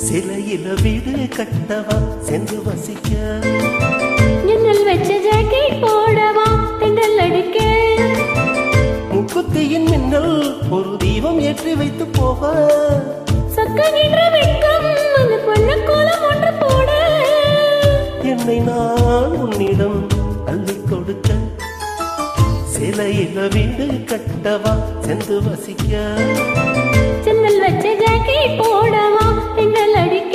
சிலையில வீடு கட்டவா சென்று வசிக்க, ஜன்னல் வச்ச ஜாக்கெட் போடவா தென்றல் அடிக்க, முக்குத்தியின் மின்னல் ஒரு தீபம் ஏற்றி வைத்து போக, சொக்ககின்ற வெட்கம் அந்த பொண்ண கோலம் ஒன்று போட, என்னை நான் உன்னிடம் அள்ளி கொடுக்க, சிலையில வீடு கட்டவா சென்று வசிக்க, ஜன்னல் வச்ச ஜாக்கெட் போடவா தென்றல் அடிக்க.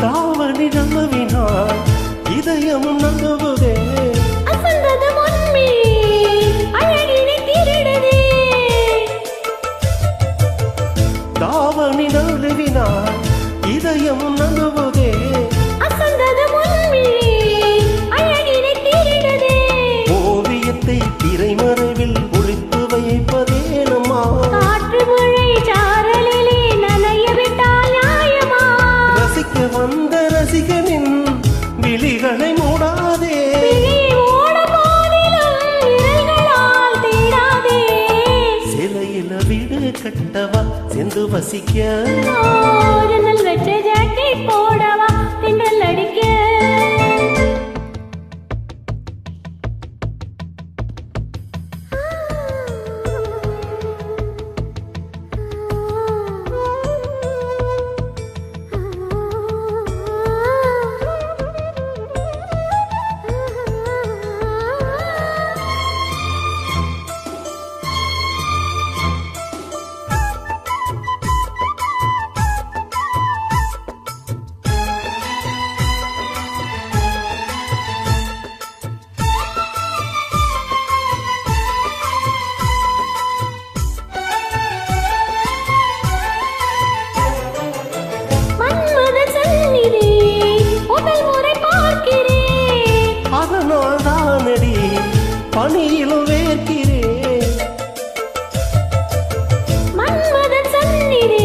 தாவணி நம்பவினால் இதயமும் நம்புவதே, அசந்ததம் உண்மை அழகினை திருடுதே, தாவணி நழுவினால் இதயமும் நம்புவதே, அசந்ததம் உண்மை அழகினை திருடுதே, ஓவியத்தை திரைமறைவில் ஒளித்து வைப்பதே நம்மா, காற்று மழை சாரலிலே நனைய விட்டால் நியாயமா, ரசிக்க வந்த ரசிகனின் விழிகளை மூடாதே, ஓட போதிலும் விரல்களால் தேடாதே, சிலையில வீடு கட்டவா சென்று வசிக்க, ஜன்னல் வச்ச ஜாக்கெட் போடவா தென்றல் அடிக்க. அதனால் தானடி பணியிலும் வேர்க்கிறேன், மன்மதன் சந்நிதி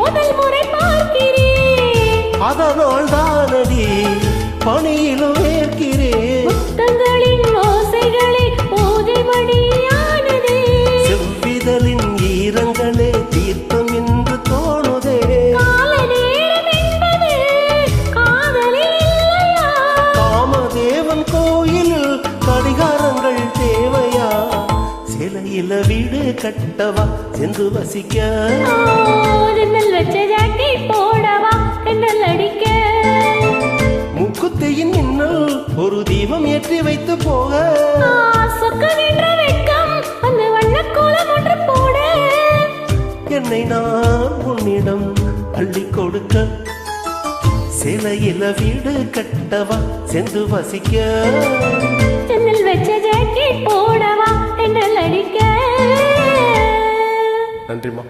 முதல் முறை பார்க்கிறேன், அதனால் தானடி பணியிலும் வேர்க்கிறேன், முத்தங்களின் ஓசைகளே பூஜை மணியானது, செவ்விதழின் ஈரங்களே தீர்த்தம் என்று தோணுதே, கால நேரம் என்பது காதலில் இல்லையா, காமதேவன் கோயிலில் கடிகாரங்கள் தேவையா, சிலையில வீடு கட்டவா சென்று வசிக்க, ஜன்னல் வச்ச ஜாக்கெட் போடவா தென்றல் அடிக்க, முக்குத்தியின் மின்னல் ஒரு தீபம் ஏற்றி வைத்து போக, சொக்ககின்ற வெட்கம் அந்த வண்ணக் கோலம் ஒன்று போட, என்னை நான் உன்னிடம் அள்ளி கொடுக்க, சிலையில வீடு கட்டவா சென்று வசிக்க, ஜன்னல் வச்ச ஜாக்கெட் போடவா தென்றல் அடிக்க. நன்றிம்மா.